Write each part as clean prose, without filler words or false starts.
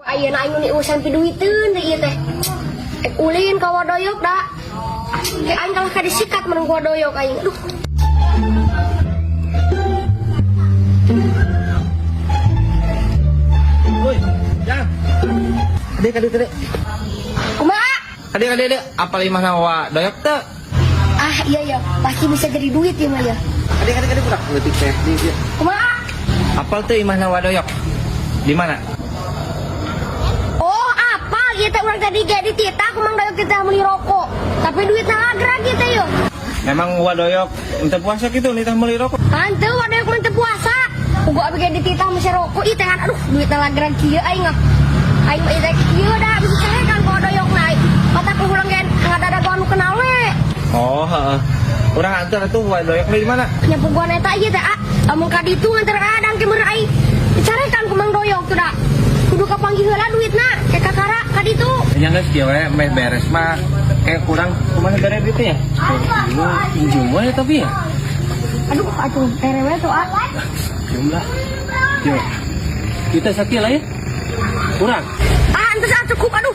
Ayeuna aing nu urusan piduiteun teh ieu teh. Ulin ka wadoyok da. Ke aing kalah ka disikat mun wadoyok aing. Aduh. Woi, Jang. Adek. Kumaha? Adek, apa imah nawa doyok teu? Ah iya pasti bisa jadi duit ya mah ya. Adek budak leutik teh di dieu. Kumaha? Apal teu imah nawa doyok? Di mana? Oh apa kita orang tadi kayak dititah kumang doyok kita beli rokok. Tapi duitnya lagrag kita yuk. Memang wadoyok ente puasa gitu nitah meuli rokok. Ante wadoyok mah puasa. Gua abis kayak dititah masih rokok ih tangan aduh duitnya lagrag kieu aing mah. Aing mah ieu kieu dah bisa carekan ku wadoyok naik. Mata ku ulang gen ngada anu kenal we. Oh, heeh. Urang antar atuh wadoyok di mana? Nyapu gua neta ieu teh amun ka ditu nganter adang ke meur aing. Dicarekan ku mang doyok tuh dah. Kudu kapanggih heula duitna ke kakara ka ditu. Nya geus kieu we meh beres mah kayak kurang kumaha beres itu ya? Dulu pinjam we tapi ya. Aduh atuh terewe tuh Jumlah. Yo. Kita sakit lah ya. Kurang. Antos cukup aduh.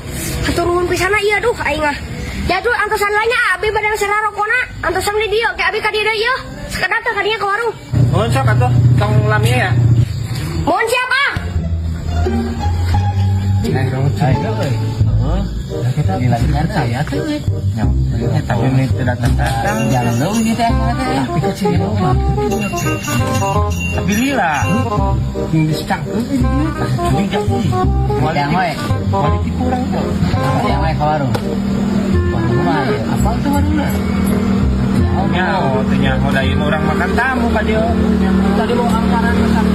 Turun pisana ieu aduh aing mah. Ya tuh antosan lainnya abi badan sana rokona antosan di dieu ke abi ka dieu ieu. Sekedar teh ka dieu ke warung. Oh, sok atuh tong lamia ya. Mohon siapa? Kita dilanjutkan saya tuh tapi ini tidak datang jalan dulu ini teh tapi kecil rumah tapi lila yang discangkut ini jauh yang wae kualitas kurang tuh yang wae ke warung rumah apa tuh warungnya Nya ngodain orang makan tamu ka dieu. tadi mau angkaran pesan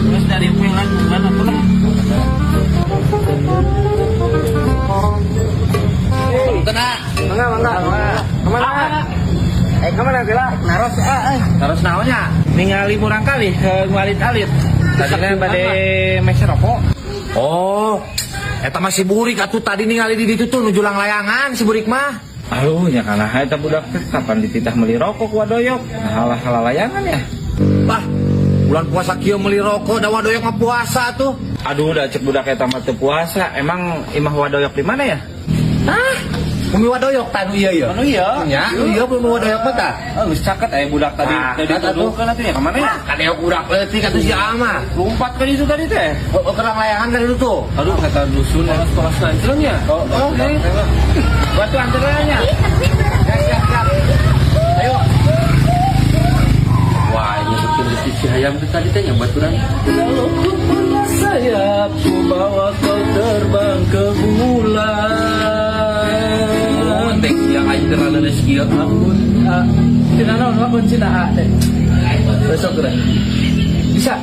Terus dari pulang mana pulang? tenang Mangga. Kemana? Kemana gila? Naros naonnya? Ningali murang kali ngalit-alit. Tadinya bade mes rokok. Oh, eta mah si Burik atuh tadi ningali di ditu tuh nuju layangan si Burik mah. Aduh, nya kana eta budak teh kapan dititah meuli rokok ku wadoyok? Halah layangan ya. Bah, bulan puasa kieu meuli rokok da wadoyok mah puasa tuh. Aduh, da cek budak eta mah teu puasa. Emang imah wadoyok di mana ya? Hah? Bumi wadoyok tanu ieu ieu. Anu iya. Nya, ieu bumi wadoyok mah tah. Geus caket aya budak tadi. Tadi tuh kan atuh ya ka mana ya? Kadeo budak leutik atuh si Ama. Lompat ka ditu tadi teh. Kerang layangan dari itu tuh. Aduh, kata dusun kelas nanjelnya. Oh, oke. Batu antaranya. Siap. Ayo. wah ini betul si ayam itu tadi teh yang baturan Kalau ku punya sayap, ku bawa kau terbang ke bulan. penting yang aja terlalu rezeki Ampun, cina naon, ampun cina teh. Besok keren. Bisa.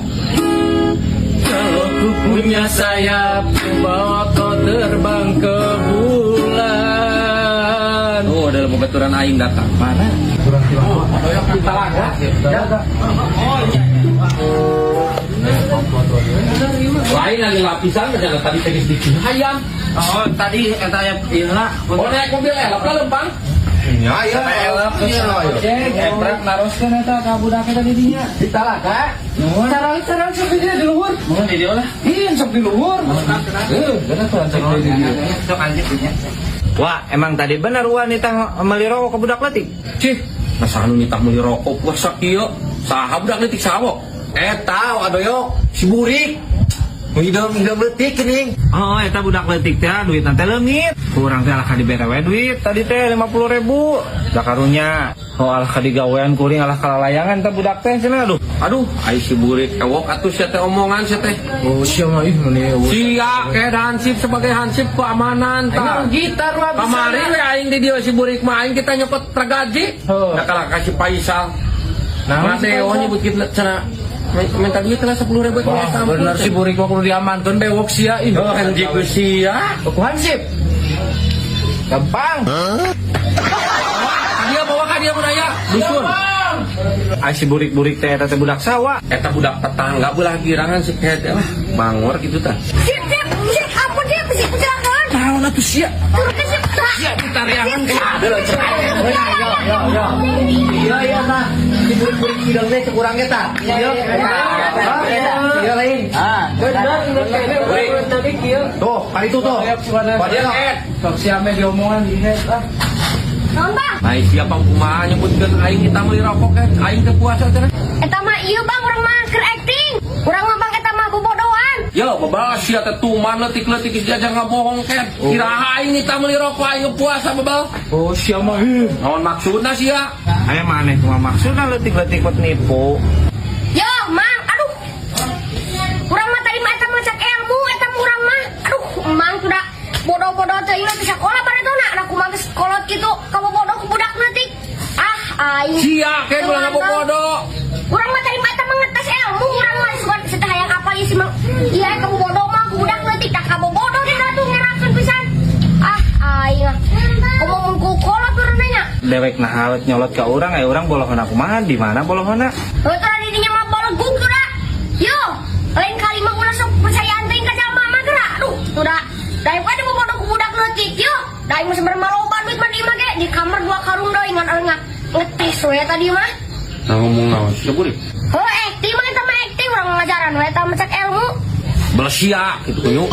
Kalau ku punya sayap, ku bawa kau terbang ke bulan. oh ada lembu baturan aing datang Mana? doyok kita laga lain lagi lapisan jangan tadi tenis di ayam Oh, tadi eta aya ieu lah. oh naik mobil elap lah lempang Ya, ya, elap Cek, eprak naroskeun eta ka budak eta di dinya. di talaga Cara sok di dieu di luhur. mohon di dia lah Ih, sok di luhur. bener tuh anjing di dia Sok anjing dinya. Wah, emang tadi benar wanita meuli rokok ke budak leutik. cih masa anu nitah meuli rokok puasa kieu saha budak leutik sawo Eta wadoyok si Burik. Hidung leutik geuning. Oh, eta budak leutik teh duitna teh leungit. Kurang teh alah ka dibere we duit. Tadi teh 50.000. Da karunya. Oh, alah ka digawean kuring alah kalalayangan teh budak teh cenah aduh. aduh ai si burik ewok atuh sia teh omongan sia teh Oh, sia mah ih meni. sia ke hansip sebagai hansip keamanan Emang tah gitar lah kamari we aing di dieu si burik mah aing kita nyopot tragaji Oh. da kalah kasih Faisal Nah, Mateo nyebut kita cenah minta duit lah 10.000 Wah, bener si Burik mah kudu diamankeun bewok sia ih. oh anjing ku sia Ku hansip. Gampang. dia bawa ka dia budaya dusun Ai si burik-burik teh eta teh budak sawah. eta budak tetangga belah girangan si kete lah bangor gitu tah Sip, apa dia bisa kecelakaan? naon atuh sia Turun ke sip. sia ditariangan Iya, iya, nah. si burik-burik hidung teh kurang eta. Iya. Iya lain. Tadi kieu. Tuh, kali itu tuh. Padahal Sok siame diomongan di head lah. Naon bang? Nah, siapa kumaha nyebutkeun aing kita meuli rokok kan? Aing teu puasa teh. Eta mah iya bang, orang mah keur acting. Urang mah bang eta mah bobodohan. Yo, babal sia teh tuman leutik-leutik geus jajan ngabohong kan. Kiraha aing kita meuli rokok aing puasa babal. Oh, siapa Naon maksudna sia? Aya maneh cuma maksudna leutik-leutik buat nipu. Yo, mang, aduh. Urang mah tadi mah eta mah cak ilmu, eta mah urang mah. Aduh, mang udah bodoh-bodoh teh ieu di sekolah baratona. Anak kumaha geus kolot kitu, kamu bodoh ku budak leutik. Aing. Sia ke ulah bodoh. Urang mah tadi mah eta mah ngetes ilmu, urang mah suka setah hayang apa ieu si mang. Iya, kamu bodoh mah ku budak leutik, tak kamu bodoh di ratu ngerakeun pisan. Aing. Kamu mun ku kolot urang nya. Dewek nah halus nyolot ke orang, orang bolohona kumaha? Di mana bolohona? Tara di dinya mah baleguk tuh dah. Yo, lain kali mah ulah sok percayaan teuing ka jalma mah geura. Aduh, tuh dah. Daripada bobodoh ku budak leutik, yo. Da aing mah sebenarnya loba duit mah di imah ge di kamar 2 karung deui ngan areunga. Ngetes we tadi mah. Nah ngomong naon? Saburi. Oh, acting mah eta mah acting urang ngajaran we eta mah cek ilmu. Belah sia gitu kunyu.